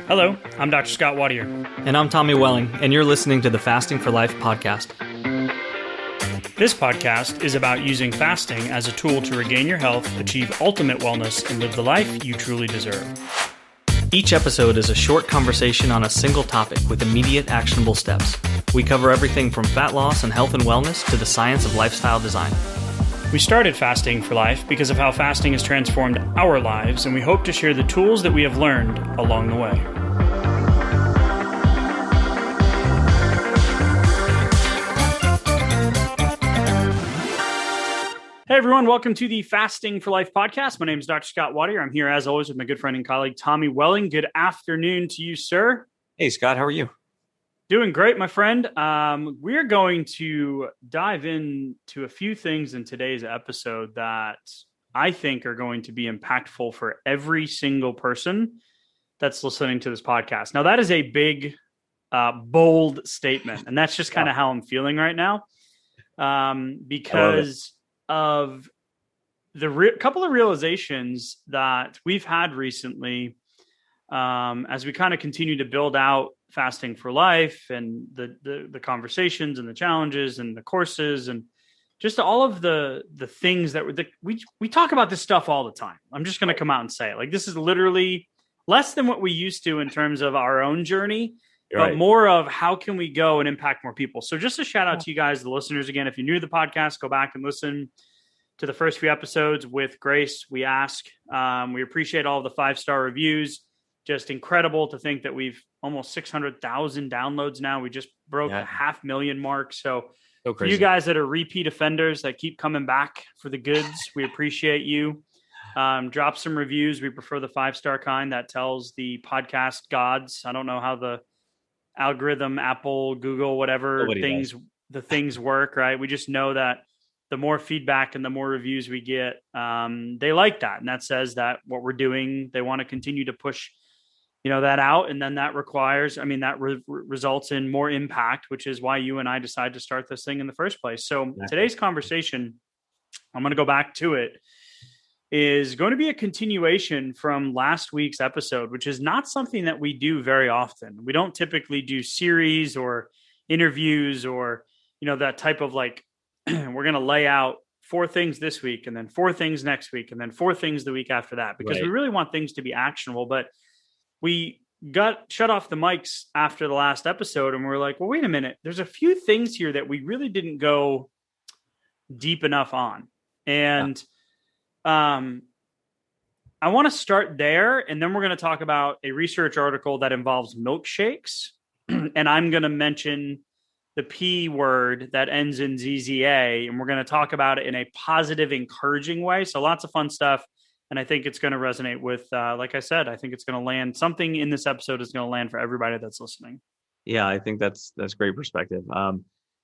Hello, I'm Dr. Scott Wattier. And I'm Tommy Welling, and you're listening to the Fasting for Life podcast. This podcast is about using fasting as a tool to regain your health, achieve ultimate wellness, and live the life you truly deserve. Each episode is a short conversation on a single topic with immediate actionable steps. We cover everything from fat loss and health and wellness to the science of lifestyle design. We started Fasting for Life because of how fasting has transformed our lives, and we hope to share the tools that we have learned along the way. Hey everyone, welcome to the Fasting for Life podcast. My name is Dr. Scott Wattier. I'm here as always with my good friend and colleague, Tommy Welling. Good afternoon to you, sir. Hey Scott, how are you? Doing great, my friend. We're going to dive into a few things in today's episode that I think are going to be impactful for every single person that's listening to this podcast. Now, that is a big, bold statement, and that's just kind of how I'm feeling right now because of the couple of realizations that we've had recently as we kind of continue to build out Fasting for Life and the conversations and the challenges and the courses and just all of the things that we talk about this stuff all the time. I'm just going to come out and say it. Like, this is literally less than what we used to in terms of our own journey, but more of how can we go and impact more people. So just a shout out to you guys, the listeners. Again, if you're new to the podcast, go back and listen to the first few episodes with Grace. We ask, we appreciate all the 5-star reviews. Just incredible to think that we've almost 600,000 downloads now. We just broke the 500,000 mark. So for you guys that are repeat offenders that keep coming back for the goods, we appreciate you. Drop some reviews. We prefer the 5-star kind that tells the podcast gods. I don't know how the algorithm, Apple, Google, whatever the things work, right? We just know that the more feedback and the more reviews we get, they like that. And that says that what we're doing, they want to continue to push that out. And then that requires, results in more impact, which is why you and I decided to start this thing in the first place. So Today's conversation, I'm going to go back to it, is going to be a continuation from last week's episode, which is not something that we do very often. We don't typically do series or interviews or, that type of like, we're going to lay out 4 things this week and then 4 things next week and then 4 things the week after that, because we really want things to be actionable. But we got shut off the mics after the last episode and we're like, well, wait a minute. There's a few things here that we really didn't go deep enough on. And I want to start there. And then we're going to talk about a research article that involves milkshakes. And I'm going to mention the P word that ends in ZZA. And we're going to talk about it in a positive, encouraging way. So lots of fun stuff. And I think it's going to resonate with, like I said, I think it's going to land. Something in this episode is going to land for everybody that's listening. Yeah, I think that's great perspective.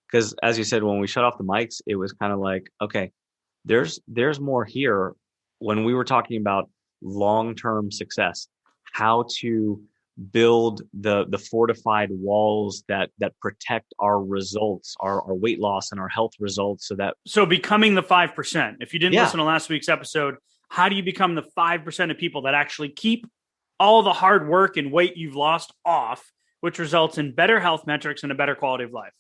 Because as you said, when we shut off the mics, it was kind of like, okay, there's more here. When we were talking about long-term success, how to build the fortified walls that protect our results, our weight loss and our health results, so becoming the 5%. If you didn't listen to last week's episode, how do you become the 5% of people that actually keep all the hard work and weight you've lost off, which results in better health metrics and a better quality of life?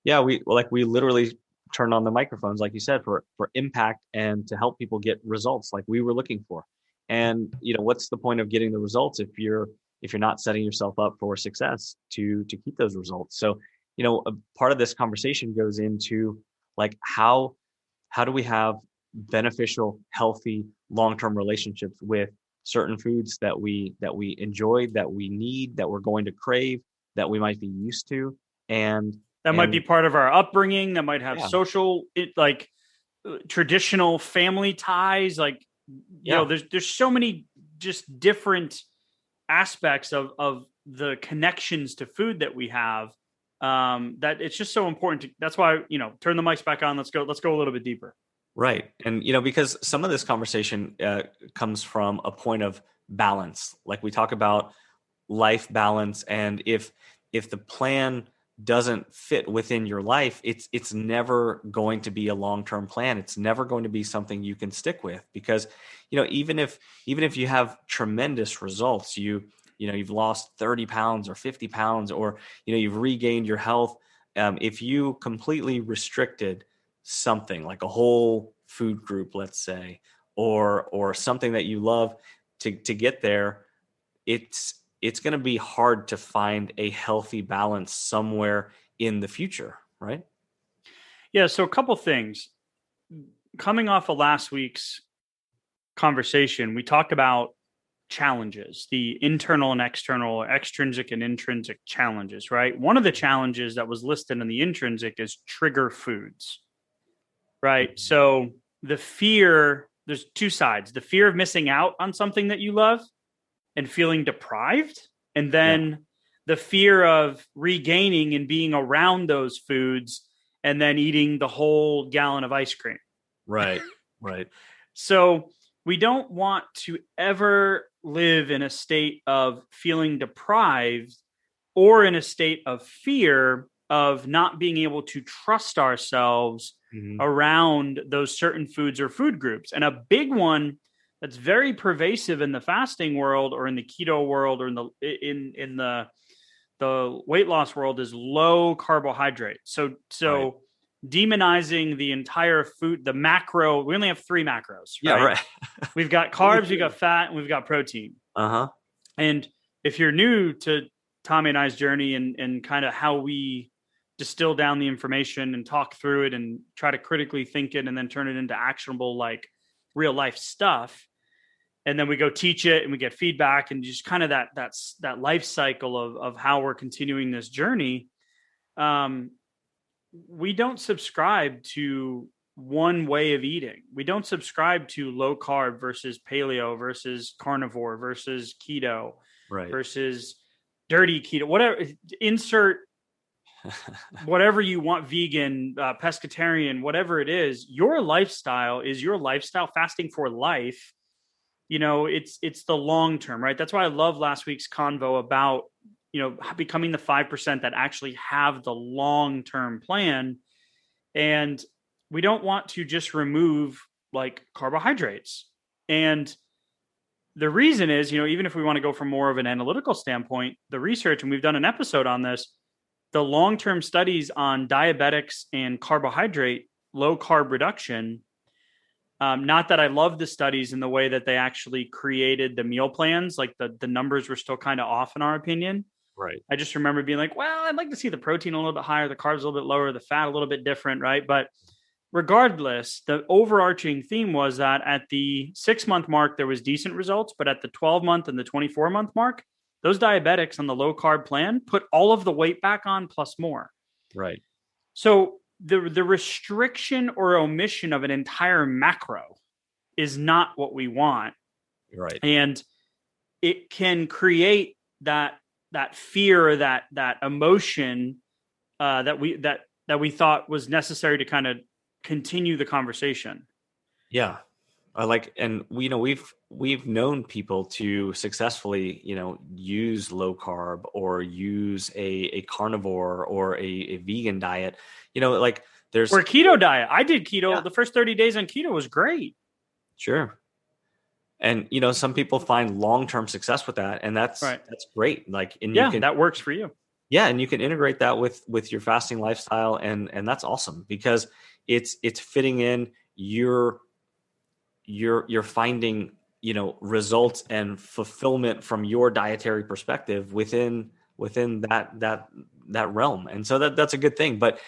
Yeah, we literally turned on the microphones, like you said, for impact and to help people get results like we were looking for. And what's the point of getting the results if you're not setting yourself up for success to keep those results? So, a part of this conversation goes into like how do we have beneficial, healthy, long-term relationships with certain foods that we enjoy, that we need, that we're going to crave, that we might be used to, and that might be part of our upbringing, that might have social, traditional family ties. Like, there's so many just different aspects of the connections to food that we have, that it's just so important that's why, turn the mics back on. Let's go a little bit deeper. Right. And, because some of this conversation comes from a point of balance. Like we talk about life balance. And if the plan doesn't fit within your life, it's never going to be a long-term plan. It's never going to be something you can stick with, because, even if you have tremendous results, you've lost 30 pounds or 50 pounds, or, you've regained your health. If you completely restricted something like a whole food group, let's say, or something that you love, to get there, it's going to be hard to find a healthy balance somewhere in the future, right? Yeah. So a couple things coming off of last week's conversation, we talked about challenges, the internal and external, extrinsic and intrinsic challenges, right? One of the challenges that was listed in the intrinsic is trigger foods, right? Mm-hmm. So there's two sides: the fear of missing out on something that you love and feeling deprived, and then the fear of regaining and being around those foods and then eating the whole gallon of ice cream. Right. So we don't want to ever live in a state of feeling deprived or in a state of fear of not being able to trust ourselves around those certain foods or food groups. And a big one that's very pervasive in the fasting world, or in the keto world, or in the weight loss world, is low carbohydrate. So right. Demonizing the entire food, the macro. We only have 3 macros. Right? Yeah, right. We've got carbs, we've got fat, and we've got protein. And if you're new to Tommy and I's journey and kind of how we distill down the information and talk through it and try to critically think it and then turn it into actionable, like real life stuff, and then we go teach it and we get feedback, and just kind of that life cycle of how we're continuing this journey. We don't subscribe to one way of eating. We don't subscribe to low carb versus paleo versus carnivore versus keto, right, versus dirty keto, whatever, insert whatever you want, vegan, pescatarian, whatever it is. Your lifestyle is your lifestyle. Fasting for life, it's the long term, right? That's why I love last week's convo about becoming the 5% that actually have the long-term plan. And we don't want to just remove like carbohydrates. And the reason is, even if we want to go from more of an analytical standpoint, the research, and we've done an episode on this, the long-term studies on diabetics and carbohydrate, low carb reduction. Not that I love the studies in the way that they actually created the meal plans, like the numbers were still kind of off in our opinion. Right. I just remember being like, well, I'd like to see the protein a little bit higher, the carbs a little bit lower, the fat a little bit different, right? But regardless, the overarching theme was that at the 6-month mark, there was decent results, but at the 12-month and the 24-month mark, those diabetics on the low carb plan put all of the weight back on plus more. Right. So the restriction or omission of an entire macro is not what we want. Right. And it can create that fear, that emotion that we thought was necessary to kind of continue the conversation. Yeah. And we've known people to successfully, use low carb or use a carnivore or a vegan diet, there's or a keto diet. I did keto. Yeah. The first 30 days on keto was great. Sure. And, some people find long-term success with that, and that's right. That's great. That works for you. Yeah. And you can integrate that with your fasting lifestyle. And that's awesome, because it's fitting in you're finding, results and fulfillment from your dietary perspective within that realm. And so that's a good thing. But,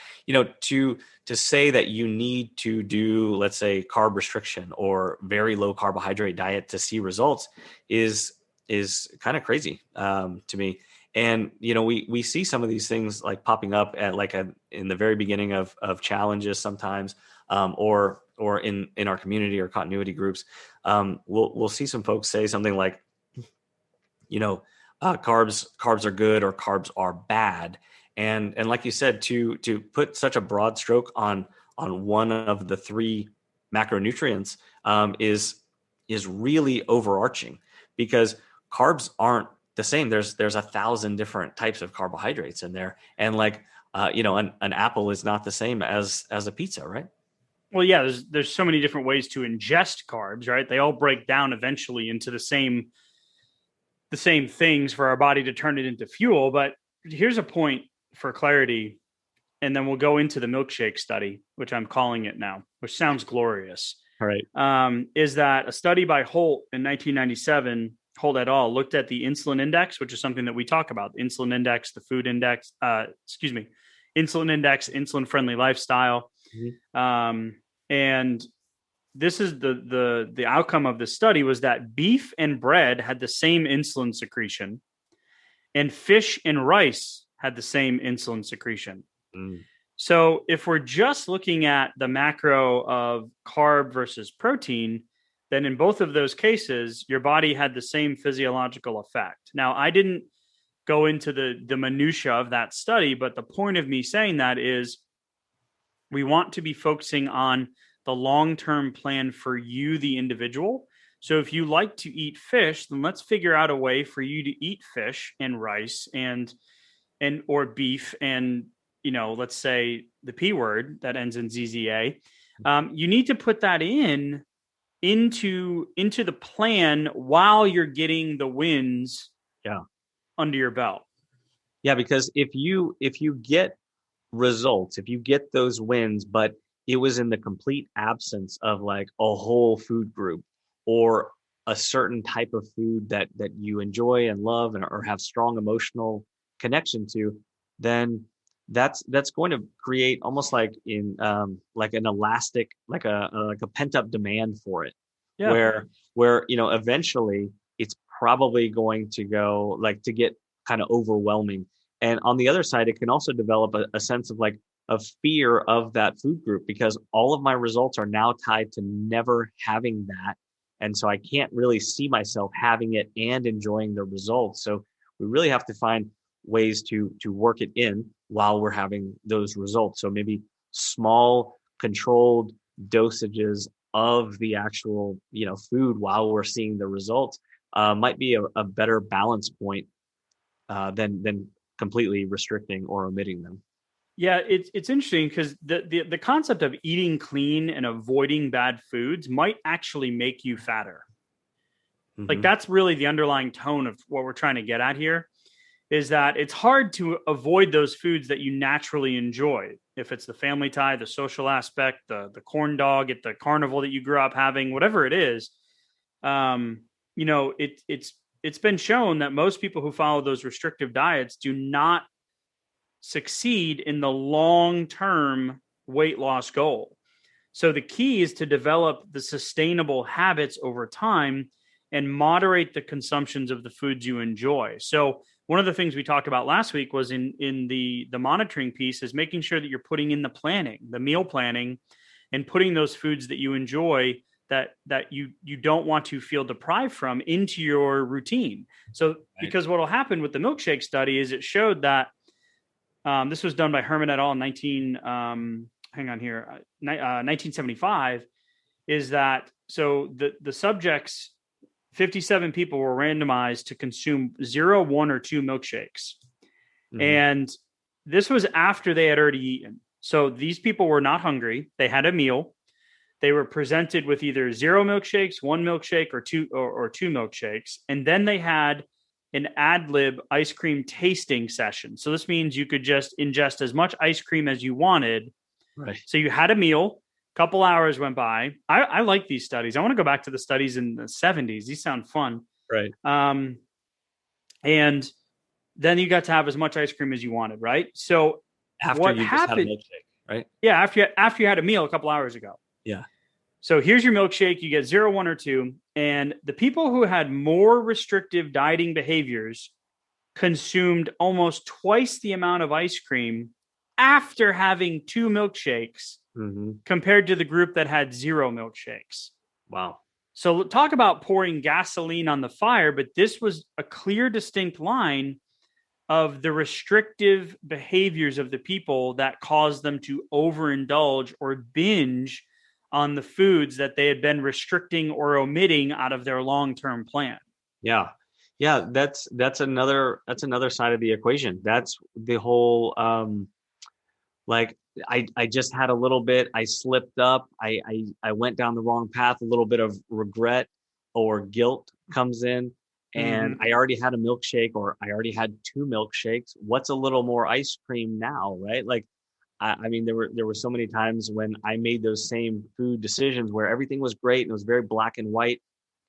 to say that you need to do, let's say, carb restriction or very low carbohydrate diet to see results is kind of crazy to me. And, we see some of these things like popping up at in the very beginning of challenges sometimes, or in our community or continuity groups. We'll see some folks say something like, carbs are good or carbs are bad. And like you said, to put such a broad stroke on one of the 3 macronutrients is really overarching, because carbs aren't the same. There's 1,000 different types of carbohydrates in there. And an apple is not the same as a pizza, right? Well, yeah, there's so many different ways to ingest carbs, right? They all break down eventually into the same things for our body to turn it into fuel. But here's a point for clarity, and then we'll go into the milkshake study, which I'm calling it now, which sounds glorious. All right. Is that a study by Holt in 1997, Holt et al., looked at the insulin index, which is something that we talk about, the insulin index, the food index, insulin index, insulin friendly lifestyle. Mm-hmm. And this is the outcome of the study was that beef and bread had the same insulin secretion, and fish and rice had the same insulin secretion. Mm. So if we're just looking at the macro of carb versus protein, then in both of those cases, your body had the same physiological effect. Now, I didn't go into the minutia of that study, but the point of me saying that is we want to be focusing on the long-term plan for you, the individual. So if you like to eat fish, then let's figure out a way for you to eat fish and rice and or beef and, let's say the P word that ends in ZZA. You need to put that into the plan while you're getting the wins under your belt. Yeah, because if you get results, if you get those wins, but it was in the complete absence of like a whole food group or a certain type of food that you enjoy and love and or have strong emotional connection to, then that's going to create almost like in like an elastic, like a pent up demand for it, where eventually it's probably going to go like to get kind of overwhelming. And on the other side, it can also develop a sense of like a fear of that food group because all of my results are now tied to never having that. And so I can't really see myself having it and enjoying the results. So we really have to find ways to work it in while we're having those results. So maybe small controlled dosages of the actual, food while we're seeing the results might be a better balance point than completely restricting or omitting them. Yeah, it's interesting because the concept of eating clean and avoiding bad foods might actually make you fatter. Mm-hmm. Like that's really the underlying tone of what we're trying to get at here is that it's hard to avoid those foods that you naturally enjoy. If it's the family tie, the social aspect, the corn dog at the carnival that you grew up having, whatever it is, it's been shown that most people who follow those restrictive diets do not succeed in the long-term weight loss goal. So the key is to develop the sustainable habits over time and moderate the consumptions of the foods you enjoy. So one of the things we talked about last week was in the monitoring piece is making sure that you're putting in the planning, the meal planning, and putting those foods that you enjoy that you don't want to feel deprived from into your routine. So because what will happen with the milkshake study is it showed that this was done by Herman et al. In 1975, is that so the subjects, 57 people were randomized to consume 0, 1, or 2 milkshakes. Mm-hmm. And this was after they had already eaten. So these people were not hungry. They had a meal. They were presented with either 0 milkshakes, 1 milkshake, or 2 milkshakes. And then they had an ad lib ice cream tasting session. So this means you could just ingest as much ice cream as you wanted. Right. So you had a meal, a couple hours went by. I like these studies. I want to go back to the studies in the 70s. These sound fun. Right. And then you got to have as much ice cream as you wanted, right? So after what you happened, just had a milkshake, right? Yeah, after you had a meal a couple hours ago. Yeah. So here's your milkshake. You get 0, 1, or 2. And the people who had more restrictive dieting behaviors consumed almost twice the amount of ice cream after having 2 milkshakes compared to the group that had 0 milkshakes. Wow. So talk about pouring gasoline on the fire, but this was a clear, distinct line of the restrictive behaviors of the people that caused them to overindulge or binge on the foods that they had been restricting or omitting out of their long-term plan. Yeah. That's another side of the equation. That's the whole like I just had a little bit, I slipped up, I went down the wrong path, a little bit of regret or guilt comes in, and I already had a milkshake, or I already had two milkshakes. What's a little more ice cream now, right? Like, I mean, there were so many times when I made those same food decisions where everything was great and it was very black and white,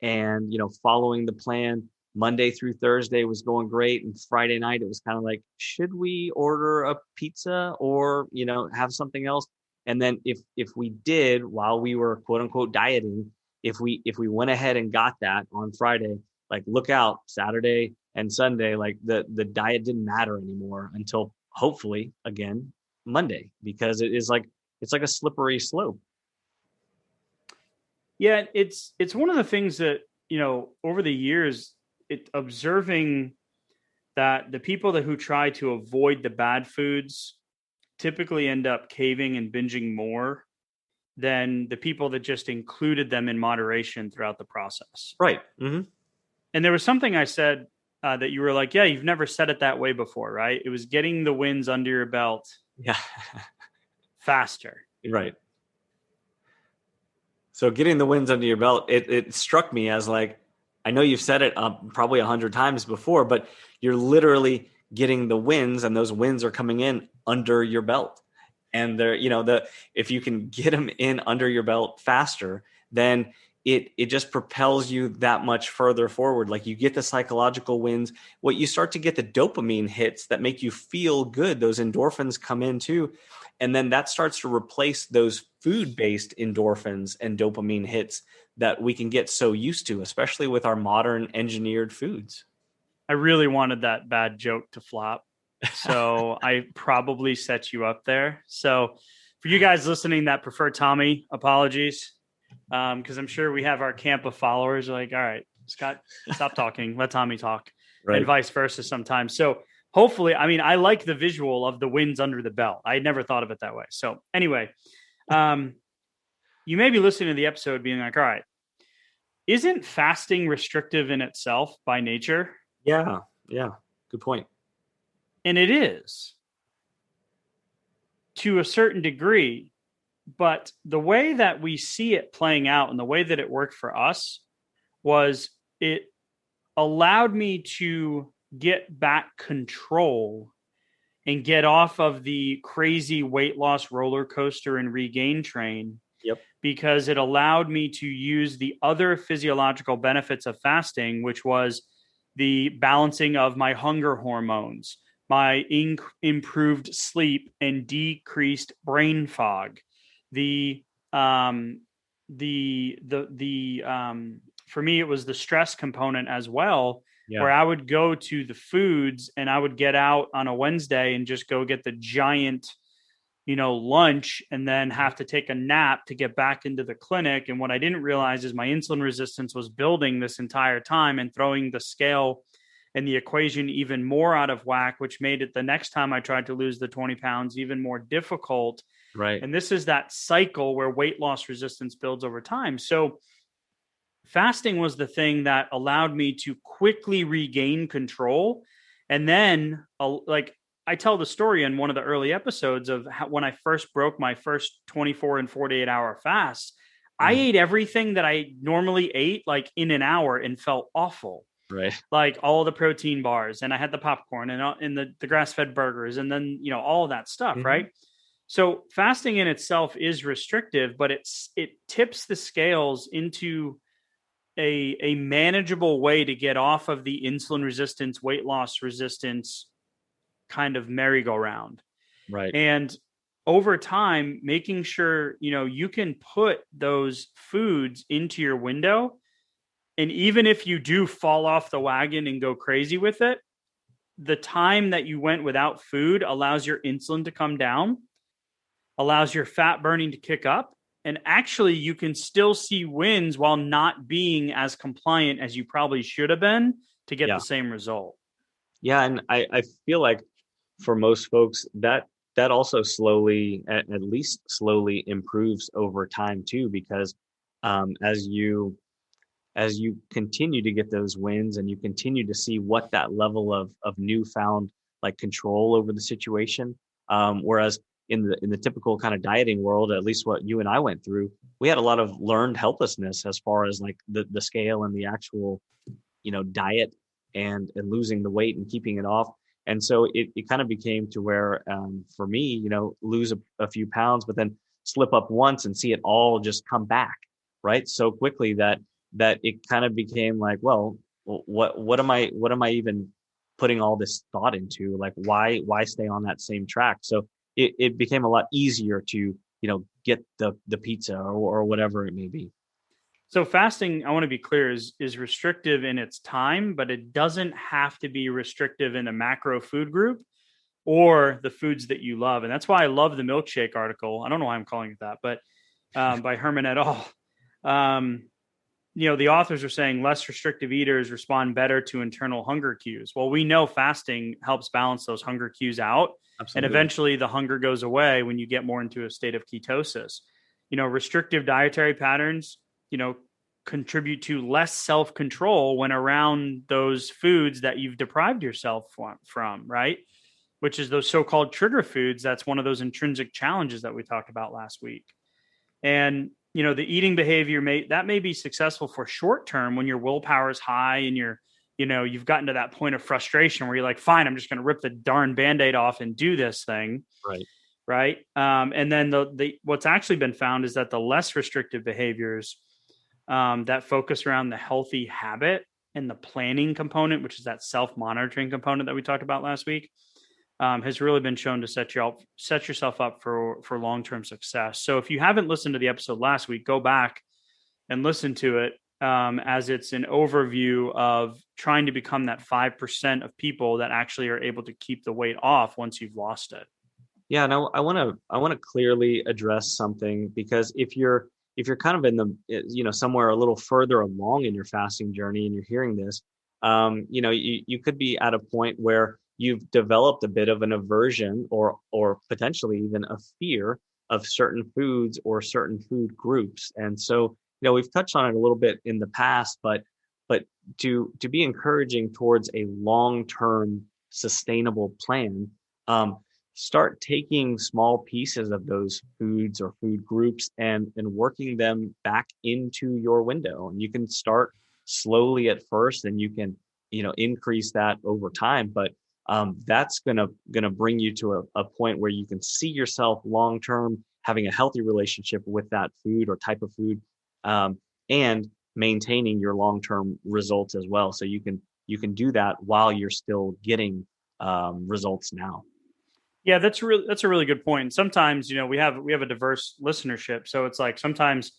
and following the plan Monday through Thursday was going great, and Friday night it was kind of like, should we order a pizza or have something else? And then if we did, while we were quote unquote dieting, if we went ahead and got that on Friday, like, look out, Saturday and Sunday, like the diet didn't matter anymore until hopefully again Monday, because it's like a slippery slope. Yeah, it's one of the things that, over the years, observing that the people who try to avoid the bad foods typically end up caving and binging more than the people that just included them in moderation throughout the process. Right. Mm-hmm. And there was something I said that you were like, yeah, you've never said it that way before, right? It was getting the wins under your belt Yeah. faster. Right. So getting the wins under your belt, it struck me as like, I know you've said it probably 100 times before, but you're literally getting the wins, and those wins are coming in under your belt. And they're, if you can get them in under your belt faster, then it just propels you that much further forward. Like, you get the psychological wins. What you start to get the dopamine hits that make you feel good. Those endorphins come in too. And then that starts to replace those food-based endorphins and dopamine hits that we can get so used to, especially with our modern engineered foods. I really wanted that bad joke to flop, so I probably set you up there. So for you guys listening that prefer Tommy, apologies, because I'm sure we have our camp of followers like, all right, Scott, stop talking, let Tommy talk, right. And vice versa sometimes. So hopefully, I mean, I like the visual of the wins under the belt. I never thought of it that way. So anyway, you may be listening to the episode being like, all right, isn't fasting restrictive in itself by nature? Yeah. Good point. And it is to a certain degree, but the way that we see it playing out and the way that it worked for us was it allowed me to get back control and get off of the crazy weight loss roller coaster and regain train. Yep. Because it allowed me to use the other physiological benefits of fasting, which was the balancing of my hunger hormones, my improved sleep and decreased brain fog. For me, it was the stress component as well, where I would go to the foods and I would get out on a Wednesday and just go get the giant, lunch, and then have to take a nap to get back into the clinic. And what I didn't realize is my insulin resistance was building this entire time and throwing the scale and the equation even more out of whack, which made it the next time I tried to lose the 20 pounds even more difficult. Right. And this is that cycle where weight loss resistance builds over time. So fasting was the thing that allowed me to quickly regain control. And then, I tell the story in one of the early episodes of how, when I first broke my first 24 and 48 hour fast, I ate everything that I normally ate like in an hour and felt awful. Right. Like all the protein bars, and I had the popcorn and the grass-fed burgers, and then, all of that stuff. Mm-hmm. Right. So fasting in itself is restrictive, but it tips the scales into a manageable way to get off of the insulin resistance, weight loss resistance kind of merry-go-round. Right. And over time, making sure, you can put those foods into your window. And even if you do fall off the wagon and go crazy with it, the time that you went without food allows your insulin to come down, allows your fat burning to kick up. And actually, you can still see wins while not being as compliant as you probably should have been to get the same result. Yeah. And I feel like for most folks, that also slowly, at least slowly, improves over time too, because as you continue to get those wins and you continue to see what that level of newfound like control over the situation, whereas in the typical kind of dieting world, at least what you and I went through, we had a lot of learned helplessness as far as like the scale and the actual, diet and losing the weight and keeping it off. And so it kind of became to where, for me, lose a few pounds, but then slip up once and see it all just come back, right? So quickly that it kind of became like, well, what am I even putting all this thought into? Like, why stay on that same track? So it became a lot easier to, get the pizza or whatever it may be. So fasting, I want to be clear, is restrictive in its time, but it doesn't have to be restrictive in a macro food group or the foods that you love. And that's why I love the Milkshake article. I don't know why I'm calling it that, but by Herman et al. The authors are saying less restrictive eaters respond better to internal hunger cues. Well, we know fasting helps balance those hunger cues out. Absolutely. And eventually the hunger goes away when you get more into a state of ketosis. Restrictive dietary patterns, contribute to less self-control when around those foods that you've deprived yourself from, right? Which is those so-called trigger foods. That's one of those intrinsic challenges that we talked about last week. And, the eating behavior may be successful for short term when your willpower is high and you've gotten to that point of frustration where you're like, fine, I'm just going to rip the darn Band-Aid off and do this thing. Right. And then what's actually been found is that the less restrictive behaviors that focus around the healthy habit and the planning component, which is that self-monitoring component that we talked about last week, has really been shown to set yourself up for long-term success. So if you haven't listened to the episode last week, go back and listen to it, as it's an overview of trying to become that 5% of people that actually are able to keep the weight off once you've lost it. Yeah, no, I want to clearly address something, because if you're kind of in the, somewhere a little further along in your fasting journey and you're hearing this, you could be at a point where you've developed a bit of an aversion or potentially even a fear of certain foods or certain food groups. And so, we've touched on it a little bit in the past, but to be encouraging towards a long-term sustainable plan, start taking small pieces of those foods or food groups and working them back into your window. And you can start slowly at first, and you can, increase that over time. But that's gonna bring you to a point where you can see yourself long term having a healthy relationship with that food or type of food, and maintaining your long term results as well. So you can do that while you're still getting results now. Yeah, that's a really good point. And sometimes, we have a diverse listenership. So it's like sometimes,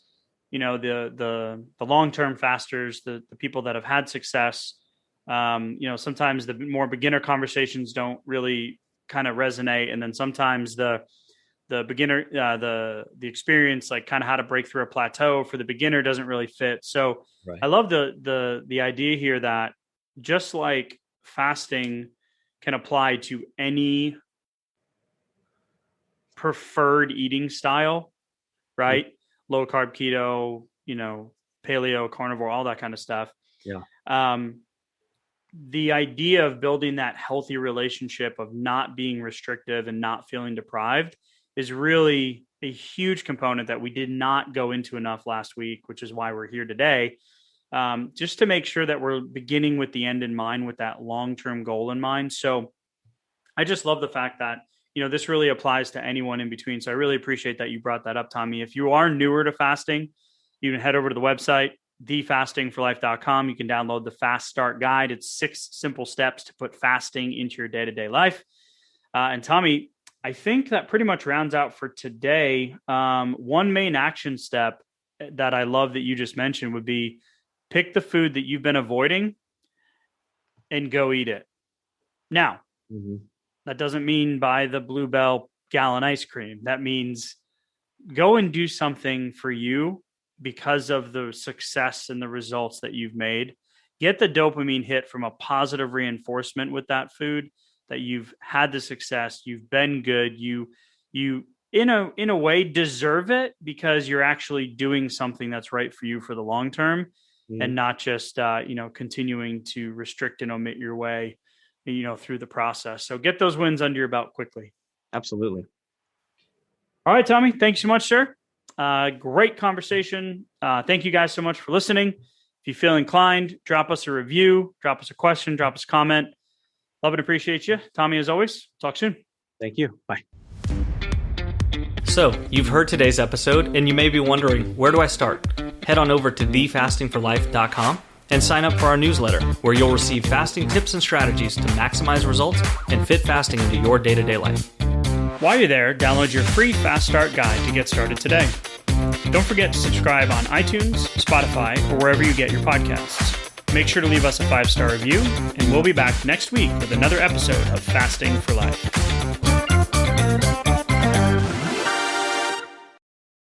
the long-term fasters, the people that have had success, sometimes the more beginner conversations don't really kind of resonate. And then sometimes the beginner, the experience, like kind of how to break through a plateau for the beginner doesn't really fit. So Right. I love the idea here that just like fasting can apply to any preferred eating style, right? Mm-hmm. Low carb, keto, paleo, carnivore, all that kind of stuff. Yeah. The idea of building that healthy relationship of not being restrictive and not feeling deprived is really a huge component that we did not go into enough last week, which is why we're here today. Just to make sure that we're beginning with the end in mind, with that long-term goal in mind. So I just love the fact that, this really applies to anyone in between. So I really appreciate that you brought that up, Tommy. If you are newer to fasting, you can head over to the website, thefastingforlife.com. You can download the Fast Start Guide. It's 6 simple steps to put fasting into your day-to-day life. And Tommy, I think that pretty much rounds out for today. One main action step that I love that you just mentioned would be pick the food that you've been avoiding and go eat it. Now, that doesn't mean buy the Bluebell gallon ice cream. That means go and do something for you because of the success and the results that you've made. Get the dopamine hit from a positive reinforcement with that food, that you've had the success, you've been good, you in a way deserve it because you're actually doing something that's right for you for the long term, and not just continuing to restrict and omit your way through the process. So get those wins under your belt quickly. Absolutely. All right, Tommy. Thanks so much, sir. Great conversation. Thank you guys so much for listening. If you feel inclined, drop us a review, drop us a question, drop us a comment. Love and appreciate you. Tommy, as always, talk soon. Thank you. Bye. So, you've heard today's episode, and you may be wondering, where do I start? Head on over to thefastingforlife.com and sign up for our newsletter, where you'll receive fasting tips and strategies to maximize results and fit fasting into your day-to-day life. While you're there, download your free Fast Start guide to get started today. Don't forget to subscribe on iTunes, Spotify, or wherever you get your podcasts. Make sure to leave us a 5-star review, and we'll be back next week with another episode of Fasting for Life.